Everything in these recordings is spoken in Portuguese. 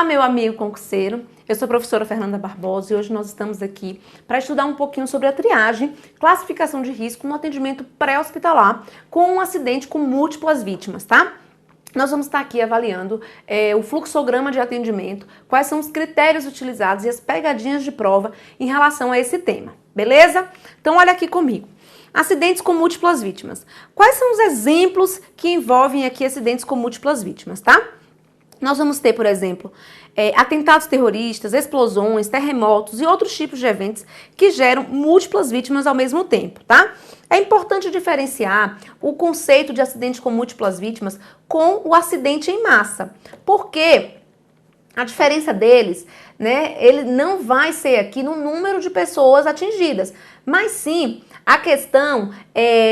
Olá, meu amigo concurseiro. Eu sou a professora Fernanda Barbosa e hoje nós estamos aqui para estudar um pouquinho sobre a triagem, classificação de risco no atendimento pré-hospitalar com um acidente com múltiplas vítimas, tá? Nós vamos estar aqui avaliando o fluxograma de atendimento, quais são os critérios utilizados e as pegadinhas de prova em relação a esse tema, beleza? Então olha aqui comigo. Acidentes com múltiplas vítimas. Quais são os exemplos que envolvem aqui acidentes com múltiplas vítimas, tá? Nós vamos ter, por exemplo, atentados terroristas, explosões, terremotos e outros tipos de eventos que geram múltiplas vítimas ao mesmo tempo, tá? É importante diferenciar o conceito de acidente com múltiplas vítimas com o acidente em massa, porque a diferença deles, né, ele não vai ser aqui no número de pessoas atingidas, mas sim a questão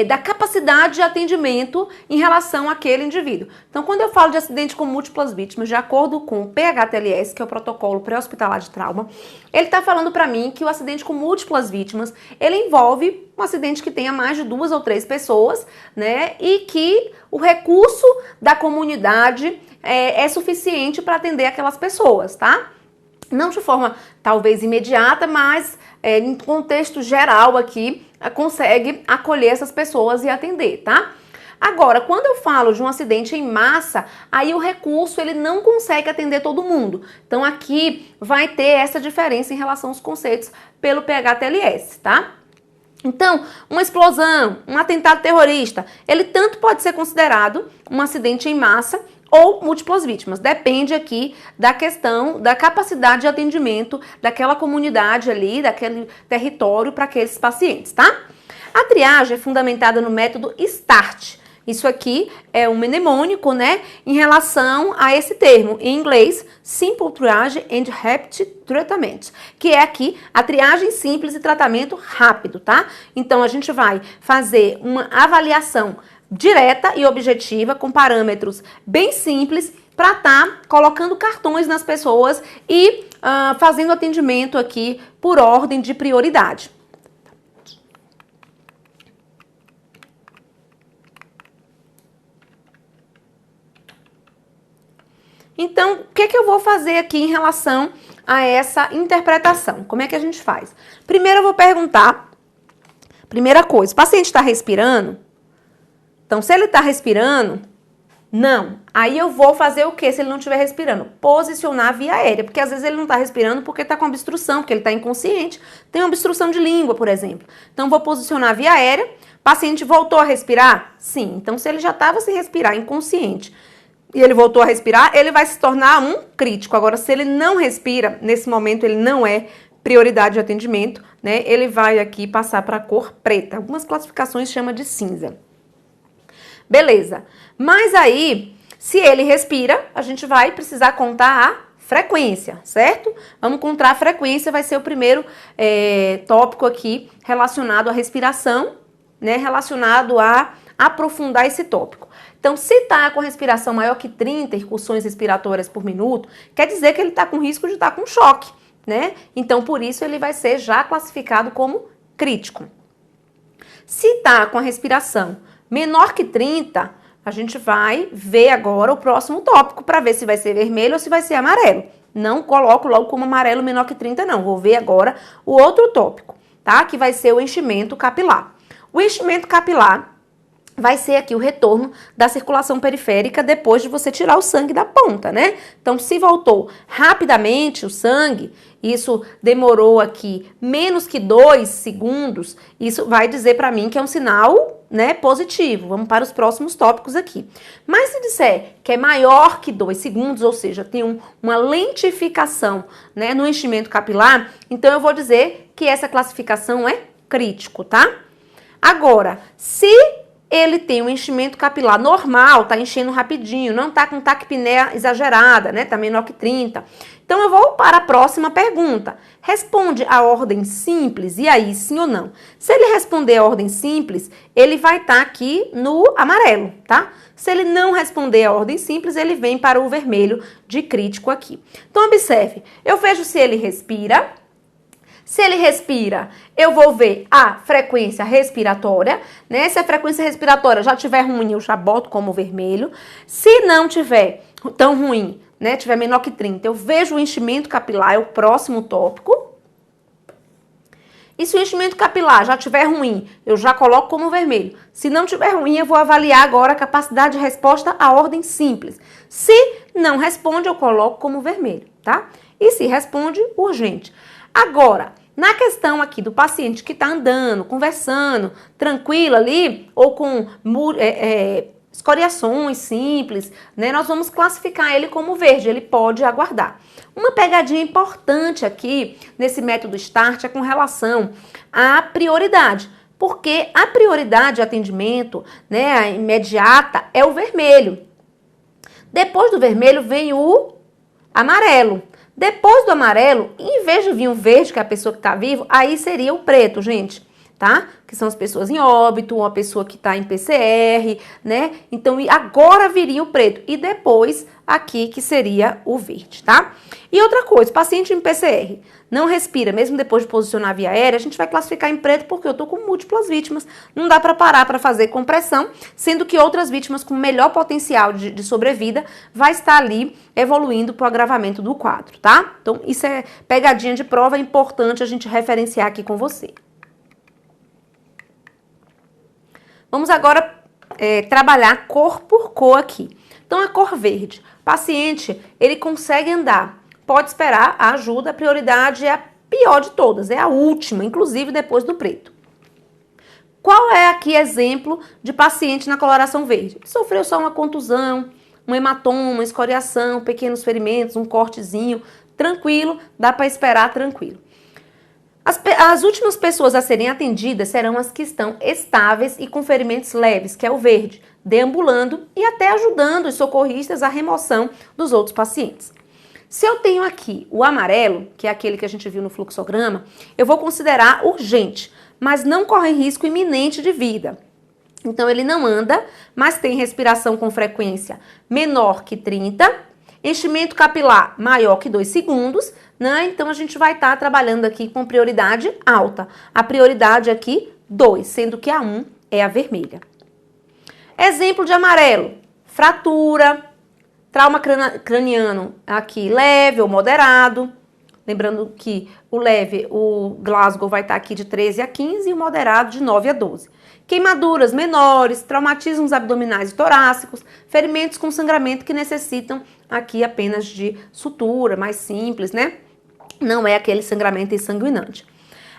da capacidade de atendimento em relação àquele indivíduo. Então, quando eu falo de acidente com múltiplas vítimas, de acordo com o PHTLS, que é o protocolo pré-hospitalar de trauma, ele está falando para mim que o acidente com múltiplas vítimas, ele envolve um acidente que tenha mais de 2 ou 3 pessoas, né, e que o recurso da comunidade é suficiente para atender aquelas pessoas, tá? Não de forma, talvez, imediata, mas em contexto geral aqui, consegue acolher essas pessoas e atender, tá? Agora, quando eu falo de um acidente em massa, aí o recurso ele não consegue atender todo mundo. Então aqui vai ter essa diferença em relação aos conceitos pelo PHTLS, tá? Então, uma explosão, um atentado terrorista, ele tanto pode ser considerado um acidente em massa ou múltiplas vítimas. Depende aqui da questão da capacidade de atendimento daquela comunidade ali, daquele território para aqueles pacientes, tá? A triagem é fundamentada no método START. Isso aqui é um mnemônico, né, em relação a esse termo, em inglês, Simple Triage and Rapid Treatment, que é aqui a triagem simples e tratamento rápido, tá? Então, a gente vai fazer uma avaliação direta e objetiva, com parâmetros bem simples, para estar colocando cartões nas pessoas e fazendo atendimento aqui por ordem de prioridade. Então, o que eu vou fazer aqui em relação a essa interpretação? Como é que a gente faz? Primeiro eu vou perguntar, primeira coisa, o paciente está respirando? Então, se ele está respirando, não. Aí eu vou fazer o quê se ele não estiver respirando? Posicionar a via aérea, porque às vezes ele não está respirando porque está com obstrução, porque ele está inconsciente. Tem obstrução de língua, por exemplo. Então, vou posicionar a via aérea. O paciente voltou a respirar? Sim. Então, se ele já estava sem respirar, inconsciente, e ele voltou a respirar, ele vai se tornar um crítico. Agora, se ele não respira, nesse momento ele não é prioridade de atendimento, né? Ele vai aqui passar para a cor preta. Algumas classificações chamam de cinza. Beleza. Mas aí, se ele respira, a gente vai precisar contar a frequência, certo? Vamos contar a frequência, vai ser o primeiro tópico aqui relacionado à respiração, né? Relacionado a aprofundar esse tópico. Então, se está com respiração maior que 30 incursões respiratórias por minuto, quer dizer que ele está com risco de estar com choque, né? Então, por isso, ele vai ser já classificado como crítico. Se está com a respiração menor que 30, a gente vai ver agora o próximo tópico para ver se vai ser vermelho ou se vai ser amarelo. Não coloco logo como amarelo menor que 30, não. Vou ver agora o outro tópico, tá? Que vai ser o enchimento capilar. O enchimento capilar vai ser aqui o retorno da circulação periférica depois de você tirar o sangue da ponta, né? Então, se voltou rapidamente o sangue, isso demorou aqui menos que 2 segundos, isso vai dizer para mim que é um sinal, né, positivo. Vamos para os próximos tópicos aqui. Mas se disser que é maior que 2 segundos, ou seja, tem uma lentificação, né, no enchimento capilar, então eu vou dizer que essa classificação é crítico, tá? Agora, se ele tem um enchimento capilar normal, tá enchendo rapidinho, não tá com taquipneia exagerada, né? Tá menor que 30. Então, eu vou para a próxima pergunta. Responde a ordem simples, e aí, sim ou não? Se ele responder a ordem simples, ele vai estar aqui no amarelo, tá? Se ele não responder a ordem simples, ele vem para o vermelho de crítico aqui. Então, observe, eu vejo se ele respira. Se ele respira, eu vou ver a frequência respiratória, né? Se a frequência respiratória já estiver ruim, eu já boto como vermelho. Se não tiver tão ruim, né, tiver menor que 30, eu vejo o enchimento capilar, é o próximo tópico. E se o enchimento capilar já estiver ruim, eu já coloco como vermelho. Se não estiver ruim, eu vou avaliar agora a capacidade de resposta à ordem simples. Se não responde, eu coloco como vermelho, tá? E se responde, urgente. Agora, na questão aqui do paciente que está andando, conversando, tranquilo ali, ou com escoriações simples, né, nós vamos classificar ele como verde, ele pode aguardar. Uma pegadinha importante aqui nesse método START é com relação à prioridade, porque a prioridade de atendimento, né, a imediata, é o vermelho. Depois do vermelho vem o amarelo. Depois do amarelo, em vez de vir o verde, que é a pessoa que está viva, aí seria o preto, gente, tá? Que são as pessoas em óbito, uma pessoa que está em PCR, né? Então, agora viria o preto. E depois, aqui, que seria o verde, tá? E outra coisa, paciente em PCR não respira, mesmo depois de posicionar a via aérea, a gente vai classificar em preto porque eu tô com múltiplas vítimas. Não dá para parar para fazer compressão, sendo que outras vítimas com melhor potencial de sobrevida vai estar ali evoluindo para o agravamento do quadro, tá? Então, isso é pegadinha de prova, é importante a gente referenciar aqui com você. Vamos agora trabalhar cor por cor aqui. Então, a cor verde. Paciente, ele consegue andar. Pode esperar a ajuda, a prioridade é a pior de todas, é a última, inclusive depois do preto. Qual é aqui exemplo de paciente na coloração verde? Ele sofreu só uma contusão, um hematoma, uma escoriação, pequenos ferimentos, um cortezinho, tranquilo, dá para esperar tranquilo. As últimas pessoas a serem atendidas serão as que estão estáveis e com ferimentos leves, que é o verde, deambulando e até ajudando os socorristas à remoção dos outros pacientes. Se eu tenho aqui o amarelo, que é aquele que a gente viu no fluxograma, eu vou considerar urgente, mas não corre risco iminente de vida. Então, ele não anda, mas tem respiração com frequência menor que 30, enchimento capilar maior que 2 segundos, né? Então, a gente vai estar trabalhando aqui com prioridade alta. A prioridade aqui, 2, sendo que a 1 é a vermelha. Exemplo de amarelo, fratura, trauma craniano aqui leve ou moderado. Lembrando que o leve, o Glasgow vai estar aqui de 13 a 15 e o moderado de 9 a 12. Queimaduras menores, traumatismos abdominais e torácicos, ferimentos com sangramento que necessitam aqui apenas de sutura, mais simples, né? Não é aquele sangramento insanguinante.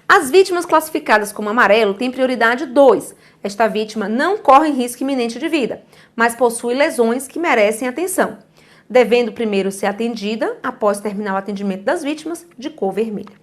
As vítimas classificadas como amarelo têm prioridade 2. Esta vítima não corre risco iminente de vida, mas possui lesões que merecem atenção, devendo primeiro ser atendida, após terminar o atendimento das vítimas, de cor vermelha.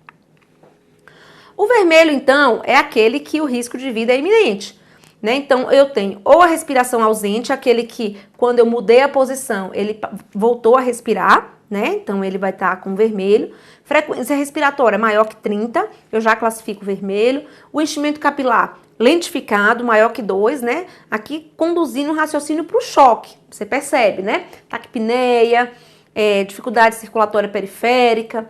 O vermelho, então, é aquele que o risco de vida é iminente, né? Então, eu tenho ou a respiração ausente, aquele que, quando eu mudei a posição, ele voltou a respirar, né? Então, ele vai estar com vermelho. Frequência respiratória maior que 30, eu já classifico vermelho. O enchimento capilar lentificado, maior que 2, né? Aqui conduzindo o raciocínio para o choque, você percebe, né? Taquipneia, dificuldade circulatória periférica,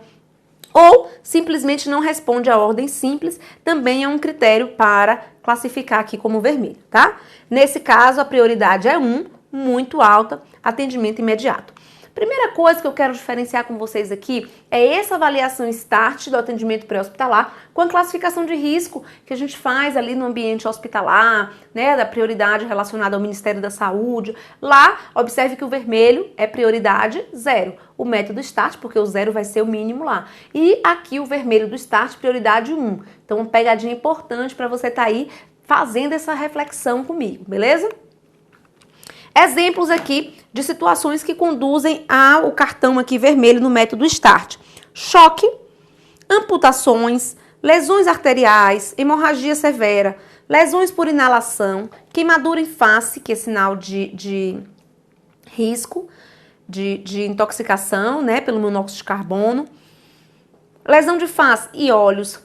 ou simplesmente não responde à ordem simples, também é um critério para classificar aqui como vermelho, tá? Nesse caso, a prioridade é 1, muito alta, atendimento imediato. Primeira coisa que eu quero diferenciar com vocês aqui é essa avaliação START do atendimento pré-hospitalar com a classificação de risco que a gente faz ali no ambiente hospitalar, né, da prioridade relacionada ao Ministério da Saúde. Lá, observe que o vermelho é prioridade 0, o método START, porque o 0 vai ser o mínimo lá. E aqui o vermelho do START, prioridade 1. Então, uma pegadinha importante para você estar aí fazendo essa reflexão comigo, beleza? Exemplos aqui de situações que conduzem ao cartão aqui vermelho no método START. Choque, amputações, lesões arteriais, hemorragia severa, lesões por inalação, queimadura em face, que é sinal de risco, de intoxicação, né, pelo monóxido de carbono, lesão de face e olhos,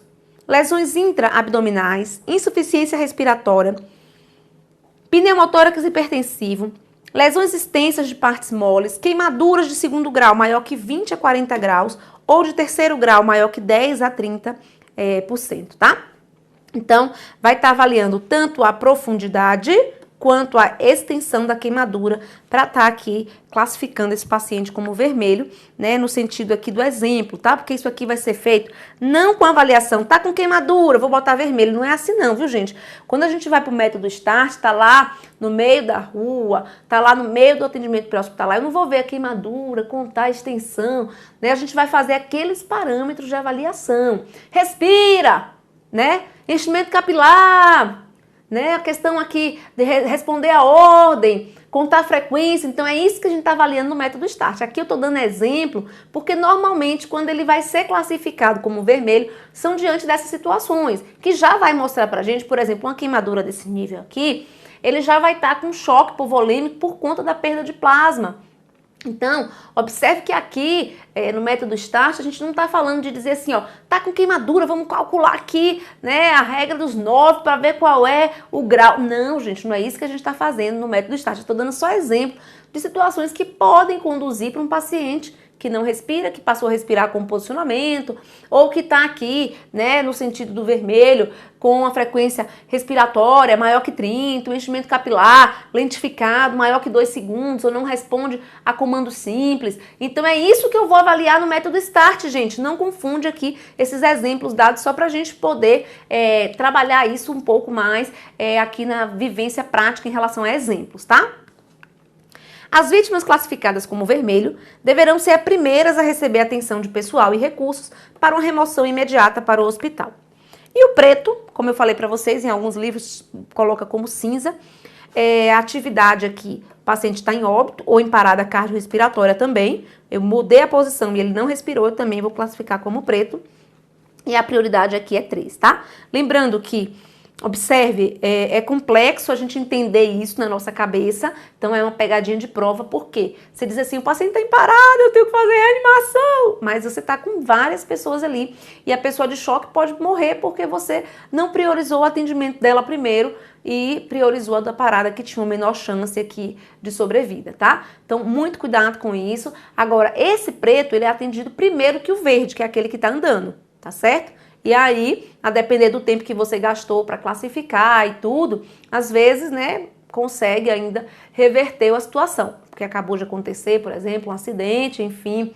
lesões intraabdominais, insuficiência respiratória, pneumotórax hipertensivo, lesões extensas de partes moles, queimaduras de 2º grau maior que 20 a 40 graus ou de 3º grau maior que 10 a 30%, tá? Então, vai estar avaliando tanto a profundidade quanto à extensão da queimadura, para estar aqui classificando esse paciente como vermelho, né, no sentido aqui do exemplo, tá? Porque isso aqui vai ser feito não com avaliação, tá com queimadura, vou botar vermelho, não é assim não, viu, gente? Quando a gente vai pro método START, tá lá no meio da rua, tá lá no meio do atendimento pré-hospitalar, eu não vou ver a queimadura, contar a extensão, né? A gente vai fazer aqueles parâmetros de avaliação. Respira, né? Enchimento capilar, né? A questão aqui de responder a ordem, contar a frequência, então é isso que a gente está avaliando no método START. Aqui eu estou dando exemplo, porque normalmente quando ele vai ser classificado como vermelho, são diante dessas situações, que já vai mostrar pra gente, por exemplo, uma queimadura desse nível aqui, ele já vai estar com choque hipovolêmico por conta da perda de plasma. Então, observe que aqui, no método START, a gente não está falando de dizer assim, ó, tá com queimadura, vamos calcular aqui, né, a regra dos 9 para ver qual é o grau. Não, gente, não é isso que a gente está fazendo no método START. Eu estou dando só exemplo de situações que podem conduzir para um paciente que não respira, que passou a respirar com posicionamento, ou que está aqui, né, no sentido do vermelho, com a frequência respiratória maior que 30, o enchimento capilar lentificado, maior que 2 segundos, ou não responde a comando simples. Então é isso que eu vou avaliar no método START, gente. Não confunde aqui esses exemplos dados só para a gente poder trabalhar isso um pouco mais aqui na vivência prática em relação a exemplos, tá? As vítimas classificadas como vermelho deverão ser as primeiras a receber atenção de pessoal e recursos para uma remoção imediata para o hospital. E o preto, como eu falei para vocês, em alguns livros coloca como cinza, a atividade aqui, o paciente está em óbito ou em parada cardiorrespiratória também, eu mudei a posição e ele não respirou, eu também vou classificar como preto, e a prioridade aqui é 3, tá? Lembrando que observe, é complexo a gente entender isso na nossa cabeça, então é uma pegadinha de prova, por quê? Você diz assim, o paciente está em parada, eu tenho que fazer reanimação, mas você está com várias pessoas ali e a pessoa de choque pode morrer porque você não priorizou o atendimento dela primeiro e priorizou a da parada que tinha uma menor chance aqui de sobrevida, tá? Então, muito cuidado com isso. Agora, esse preto, ele é atendido primeiro que o verde, que é aquele que está andando, tá certo? E aí, a depender do tempo que você gastou para classificar e tudo, às vezes, né, consegue ainda reverter a situação. Porque acabou de acontecer, por exemplo, um acidente, enfim.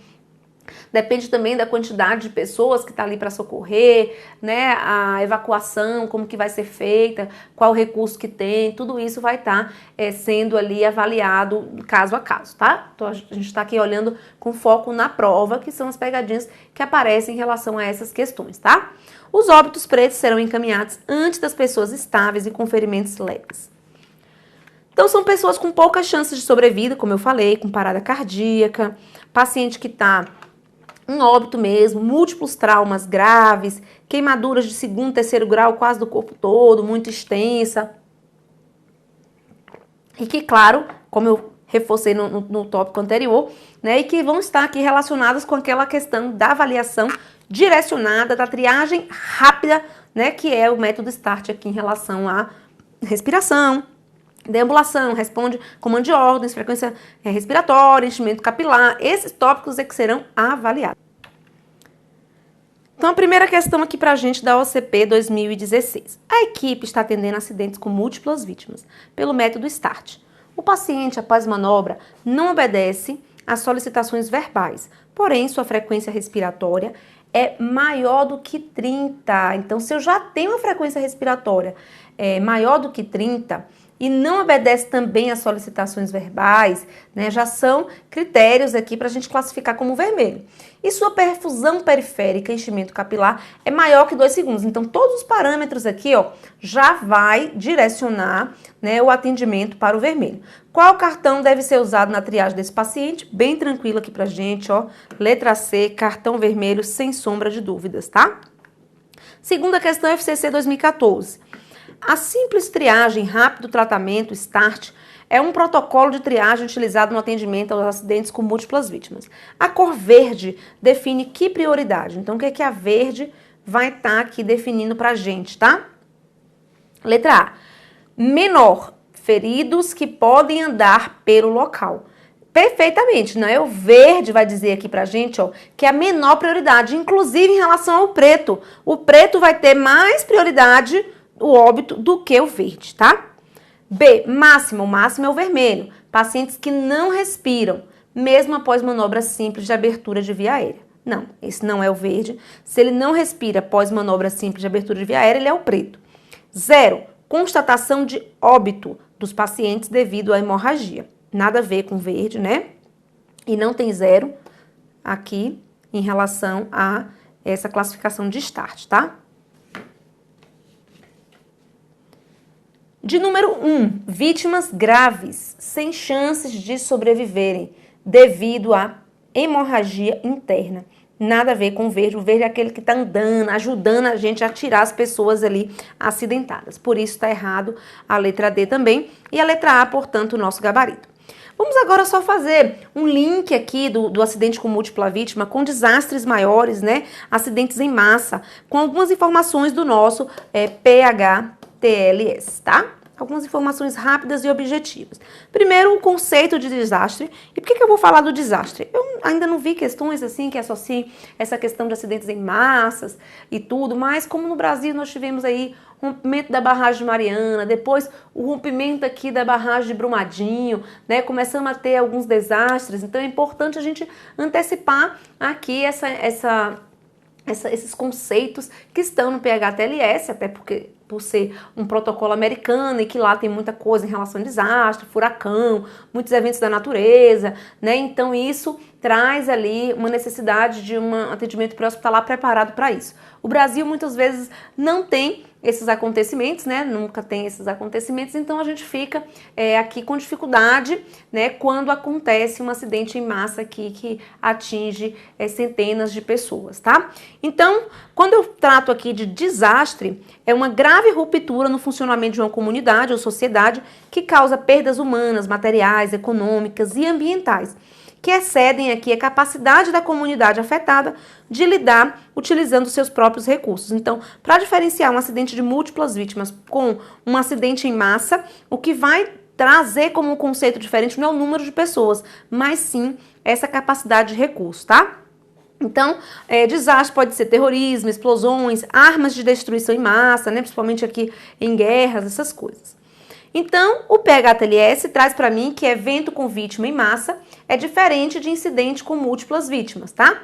Depende também da quantidade de pessoas que está ali para socorrer, né, a evacuação, como que vai ser feita, qual recurso que tem, tudo isso vai estar sendo ali avaliado caso a caso, tá? Então a gente está aqui olhando com foco na prova, que são as pegadinhas que aparecem em relação a essas questões, tá? Os óbitos pretos serão encaminhados antes das pessoas estáveis e com ferimentos leves. Então são pessoas com poucas chances de sobrevida, como eu falei, com parada cardíaca, paciente que está em óbito mesmo, múltiplos traumas graves, queimaduras de 2º, 3º grau quase do corpo todo, muito extensa. E que, claro, como eu reforcei no tópico anterior, né, e que vão estar aqui relacionadas com aquela questão da avaliação direcionada, da triagem rápida, né, que é o método START aqui em relação à respiração, deambulação, responde comando de ordens, frequência respiratória, enchimento capilar, esses tópicos é que serão avaliados. Então, a primeira questão aqui pra gente da OCP 2016. A equipe está atendendo acidentes com múltiplas vítimas pelo método START. O paciente, após manobra, não obedece às solicitações verbais, porém, sua frequência respiratória é maior do que 30. Então, se eu já tenho uma frequência respiratória maior do que 30, e não obedece também às solicitações verbais, né, já são critérios aqui para a gente classificar como vermelho. E sua perfusão periférica, enchimento capilar, é maior que 2 segundos. Então, todos os parâmetros aqui, ó, já vai direcionar, né, o atendimento para o vermelho. Qual cartão deve ser usado na triagem desse paciente? Bem tranquilo aqui pra gente, ó. Letra C, cartão vermelho, sem sombra de dúvidas, tá? Segunda questão, FCC 2014. A simples triagem rápido tratamento, START, é um protocolo de triagem utilizado no atendimento aos acidentes com múltiplas vítimas. A cor verde define que prioridade. Então, o que é que a verde vai estar aqui definindo pra gente, tá? Letra A. Menor, feridos que podem andar pelo local. Perfeitamente, né? O verde vai dizer aqui pra gente, ó, que é a menor prioridade, inclusive em relação ao preto. O preto vai ter mais prioridade, o óbito, do que o verde, tá? B, máxima. O máximo é o vermelho. Pacientes que não respiram, mesmo após manobra simples de abertura de via aérea. Não, esse não é o verde. Se ele não respira após manobra simples de abertura de via aérea, ele é o preto. 0, constatação de óbito dos pacientes devido à hemorragia. Nada a ver com verde, né? E não tem 0 aqui em relação a essa classificação de START, tá? De número 1, vítimas graves, sem chances de sobreviverem devido à hemorragia interna. Nada a ver com o verde. O verde é aquele que está andando, ajudando a gente a tirar as pessoas ali acidentadas. Por isso está errado a letra D também. E a letra A, portanto, o nosso gabarito. Vamos agora só fazer um link aqui do acidente com múltipla vítima com desastres maiores, né? Acidentes em massa, com algumas informações do nosso PHTLS, tá? Algumas informações rápidas e objetivas. Primeiro, o conceito de desastre. E por que eu vou falar do desastre? Eu ainda não vi questões assim que associem essa questão de acidentes em massas e tudo, mas como no Brasil nós tivemos aí rompimento da barragem de Mariana, depois o rompimento aqui da barragem de Brumadinho, né? Começamos a ter alguns desastres, então é importante a gente antecipar aqui esses conceitos que estão no PHTLS, até porque por ser um protocolo americano e que lá tem muita coisa em relação a desastre, furacão, muitos eventos da natureza, né? Então isso traz ali uma necessidade de um atendimento pré-hospitalar preparado para isso. O Brasil muitas vezes não tem esses acontecimentos, né? Nunca tem esses acontecimentos, então a gente fica aqui com dificuldade, né? Quando acontece um acidente em massa aqui que atinge centenas de pessoas, tá? Então, quando eu trato aqui de desastre, é uma grave ruptura no funcionamento de uma comunidade ou sociedade que causa perdas humanas, materiais, econômicas e ambientais, que excedem aqui a capacidade da comunidade afetada de lidar utilizando seus próprios recursos. Então, para diferenciar um acidente de múltiplas vítimas com um acidente em massa, o que vai trazer como um conceito diferente não é o número de pessoas, mas sim essa capacidade de recurso, tá? Então, desastre pode ser terrorismo, explosões, armas de destruição em massa, né? Principalmente aqui em guerras, essas coisas. Então, o PHTLS traz para mim que evento com vítima em massa é diferente de incidente com múltiplas vítimas, tá?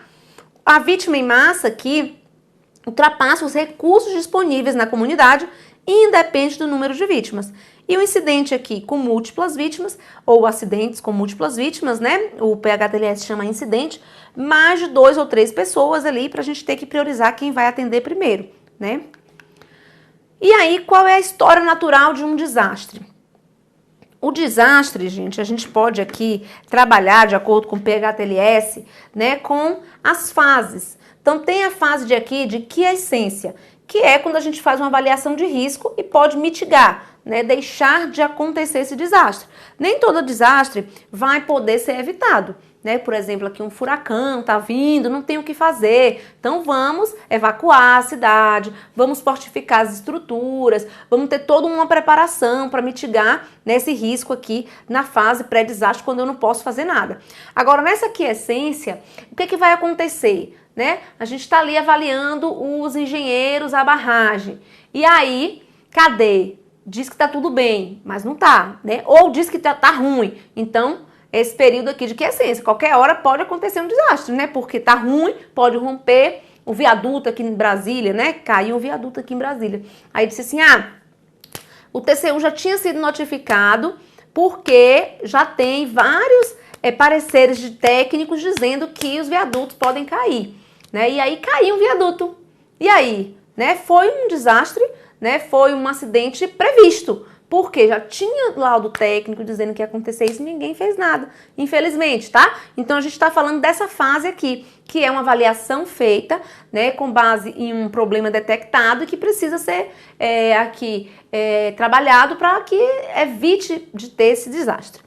A vítima em massa aqui ultrapassa os recursos disponíveis na comunidade e independe do número de vítimas. E o incidente aqui com múltiplas vítimas, ou acidentes com múltiplas vítimas, né? O PHTLS chama incidente, mais de 2 ou 3 pessoas ali para a gente ter que priorizar quem vai atender primeiro, né? E aí, qual é a história natural de um desastre? O desastre, gente, a gente pode aqui trabalhar de acordo com o PHTLS, né, com as fases. Então, tem a fase de quiescência, que é quando a gente faz uma avaliação de risco e pode mitigar, né, deixar de acontecer esse desastre. Nem todo desastre vai poder ser evitado, né? Por exemplo, aqui um furacão tá vindo, não tem o que fazer. Então vamos evacuar a cidade, vamos fortificar as estruturas, vamos ter toda uma preparação para mitigar, né, esse risco aqui na fase pré-desastre, quando eu não posso fazer nada. Agora, nessa quiescência, o que vai acontecer? Né? A gente está ali avaliando os engenheiros, a barragem. E aí, cadê? Diz que tá tudo bem, mas não tá, né? Ou diz que tá ruim. Então, esse período aqui de quiescência, qualquer hora pode acontecer um desastre, né? Porque tá ruim, pode romper o viaduto aqui em Brasília, né? Caiu um viaduto aqui em Brasília. Aí disse assim, o TCU já tinha sido notificado porque já tem vários pareceres de técnicos dizendo que os viadutos podem cair, né? E aí caiu um viaduto. E aí, né? Foi um desastre, né? Foi um acidente previsto, porque já tinha laudo técnico dizendo que ia acontecer isso e ninguém fez nada, infelizmente, tá? Então a gente está falando dessa fase aqui, que é uma avaliação feita, né, com base em um problema detectado e que precisa ser trabalhado para que evite de ter esse desastre.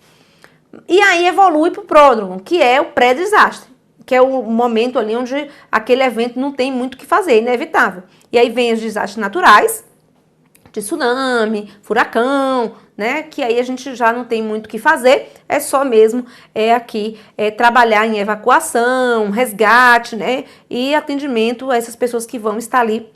E aí evolui para o pródromo, que é o pré-desastre, que é o momento ali onde aquele evento não tem muito o que fazer, é inevitável. E aí vem os desastres naturais, de tsunami, furacão, né? Que aí a gente já não tem muito o que fazer, é só mesmo trabalhar em evacuação, resgate, né? E atendimento a essas pessoas que vão estar ali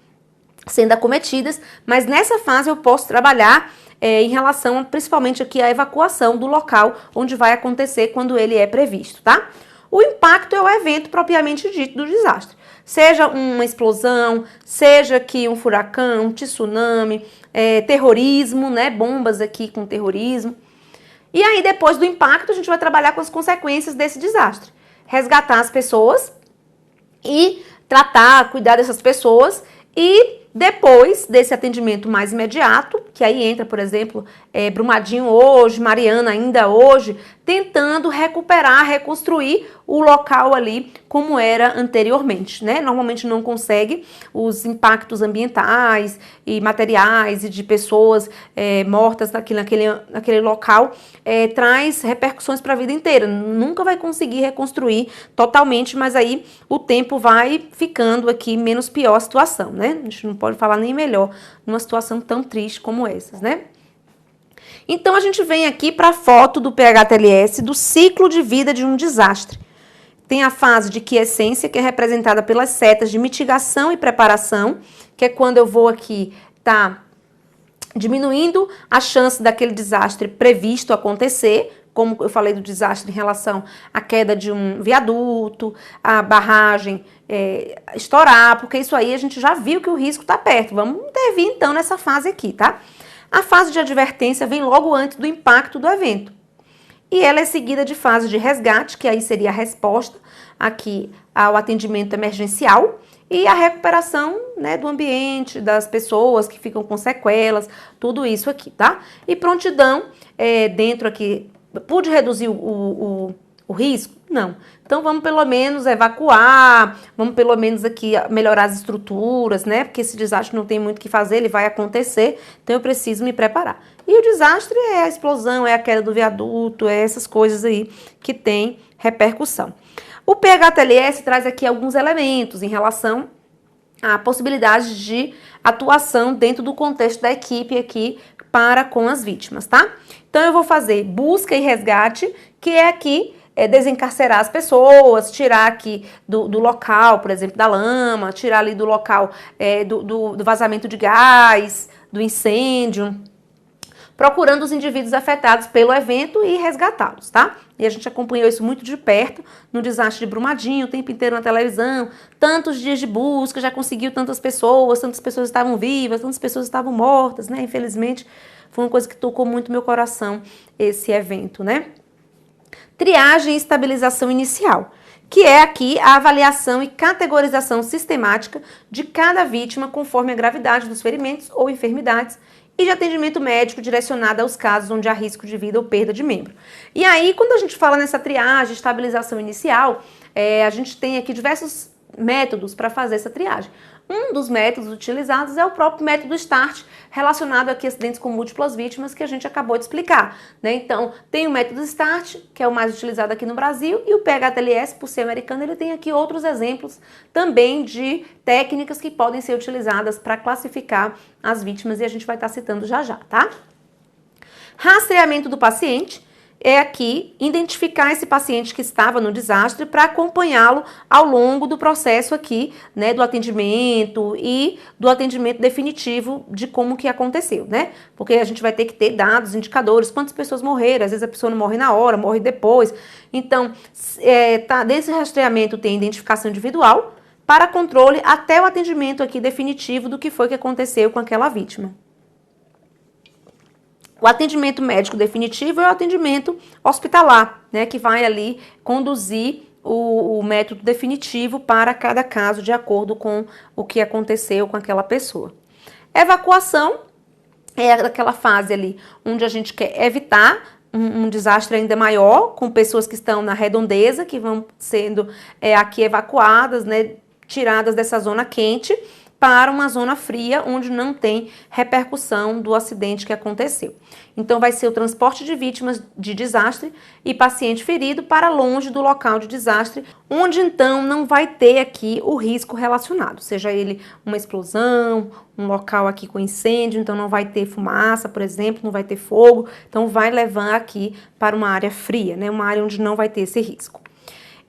sendo acometidas. Mas nessa fase eu posso trabalhar em relação, principalmente aqui, à evacuação do local onde vai acontecer quando ele é previsto, tá? O impacto é o evento propriamente dito do desastre. Seja uma explosão, seja aqui um furacão, um tsunami, terrorismo, né? Bombas aqui com terrorismo. E aí, depois do impacto, a gente vai trabalhar com as consequências desse desastre. Resgatar as pessoas e tratar, cuidar dessas pessoas. E depois desse atendimento mais imediato, que aí entra, por exemplo, Brumadinho hoje, Mariana ainda hoje, tentando recuperar, reconstruir o local ali como era anteriormente, né? Normalmente não consegue, os impactos ambientais e materiais e de pessoas mortas naquele local traz repercussões para a vida inteira. Nunca vai conseguir reconstruir totalmente, mas aí o tempo vai ficando aqui menos pior a situação, né? A gente não pode falar nem melhor numa situação tão triste como essas, né? Então, a gente vem aqui para a foto do PHTLS do ciclo de vida de um desastre. Tem a fase de quiescência, que é representada pelas setas de mitigação e preparação, que é quando eu vou aqui diminuindo a chance daquele desastre previsto acontecer, como eu falei do desastre em relação à queda de um viaduto, a barragem estourar, porque isso aí a gente já viu que o risco está perto. Vamos intervir então nessa fase aqui, tá? A fase de advertência vem logo antes do impacto do evento. E ela é seguida de fase de resgate, que aí seria a resposta aqui ao atendimento emergencial e a recuperação, né, do ambiente, das pessoas que ficam com sequelas, tudo isso aqui, tá? E prontidão, dentro aqui, pude reduzir o risco? Não. Então, vamos pelo menos evacuar, vamos pelo menos aqui melhorar as estruturas, né? Porque esse desastre não tem muito o que fazer, ele vai acontecer, então eu preciso me preparar. E o desastre é a explosão, é a queda do viaduto, é essas coisas aí que tem repercussão. O PHTLS traz aqui alguns elementos em relação à possibilidade de atuação dentro do contexto da equipe aqui para com as vítimas, tá? Então, eu vou fazer busca e resgate, que é aqui desencarcerar as pessoas, tirar aqui do local, por exemplo, da lama, tirar ali do local do vazamento de gás, do incêndio, procurando os indivíduos afetados pelo evento e resgatá-los, tá? E a gente acompanhou isso muito de perto no desastre de Brumadinho, o tempo inteiro na televisão, tantos dias de busca, já conseguiu tantas pessoas estavam vivas, tantas pessoas estavam mortas, né? Infelizmente, foi uma coisa que tocou muito meu coração, esse evento, né? Triagem e estabilização inicial, que é aqui a avaliação e categorização sistemática de cada vítima conforme a gravidade dos ferimentos ou enfermidades e de atendimento médico direcionado aos casos onde há risco de vida ou perda de membro. E aí, quando a gente fala nessa triagem, estabilização inicial, a gente tem aqui diversos métodos para fazer essa triagem. Um dos métodos utilizados é o próprio método START, relacionado aqui a acidentes com múltiplas vítimas, que a gente acabou de explicar, né? Então, tem o método START, que é o mais utilizado aqui no Brasil, e o PHTLS, por ser americano, ele tem aqui outros exemplos também de técnicas que podem ser utilizadas para classificar as vítimas, e a gente vai estar citando já já, tá? Rastreamento do paciente. É aqui identificar esse paciente que estava no desastre para acompanhá-lo ao longo do processo aqui, né, do atendimento e do atendimento definitivo de como que aconteceu, né? Porque a gente vai ter que ter dados, indicadores, quantas pessoas morreram, às vezes a pessoa não morre na hora, morre depois. Então, desse rastreamento tem identificação individual para controle até o atendimento aqui definitivo do que foi que aconteceu com aquela vítima. O atendimento médico definitivo é o atendimento hospitalar, né, que vai ali conduzir o método definitivo para cada caso, de acordo com o que aconteceu com aquela pessoa. Evacuação é aquela fase ali onde a gente quer evitar um desastre ainda maior, com pessoas que estão na redondeza, que vão sendo aqui evacuadas, né, tiradas dessa zona quente, para uma zona fria, onde não tem repercussão do acidente que aconteceu. Então, vai ser o transporte de vítimas de desastre e paciente ferido para longe do local de desastre, onde então não vai ter aqui o risco relacionado, seja ele uma explosão, um local aqui com incêndio, então não vai ter fumaça, por exemplo, não vai ter fogo, então vai levar aqui para uma área fria, né, uma área onde não vai ter esse risco.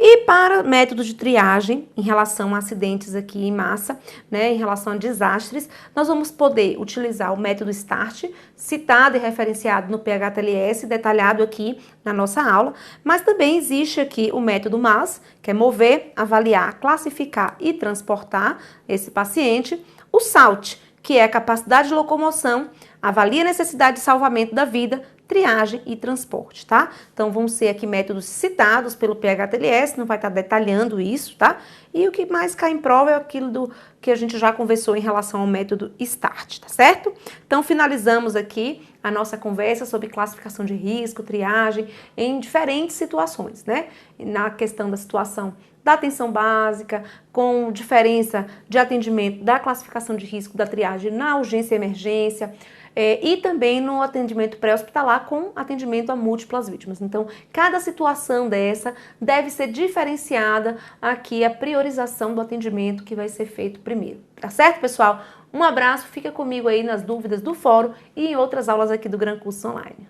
E para métodos de triagem, em relação a acidentes aqui em massa, né, em relação a desastres, nós vamos poder utilizar o método START, citado e referenciado no PHTLS, detalhado aqui na nossa aula, mas também existe aqui o método MAS, que é mover, avaliar, classificar e transportar esse paciente, o SALT, que é a capacidade de locomoção, avalia a necessidade de salvamento da vida, triagem e transporte, tá? Então, vão ser aqui métodos citados pelo PHTLS, não vai estar detalhando isso, tá? E o que mais cai em prova é aquilo que a gente já conversou em relação ao método START, tá certo? Então, finalizamos aqui a nossa conversa sobre classificação de risco, triagem, em diferentes situações, né? Na questão da situação da atenção básica, com diferença de atendimento da classificação de risco da triagem na urgência e emergência, e também no atendimento pré-hospitalar com atendimento a múltiplas vítimas. Então, cada situação dessa deve ser diferenciada aqui a priorização do atendimento que vai ser feito primeiro. Tá certo, pessoal? Um abraço, fica comigo aí nas dúvidas do fórum e em outras aulas aqui do Gran Curso Online.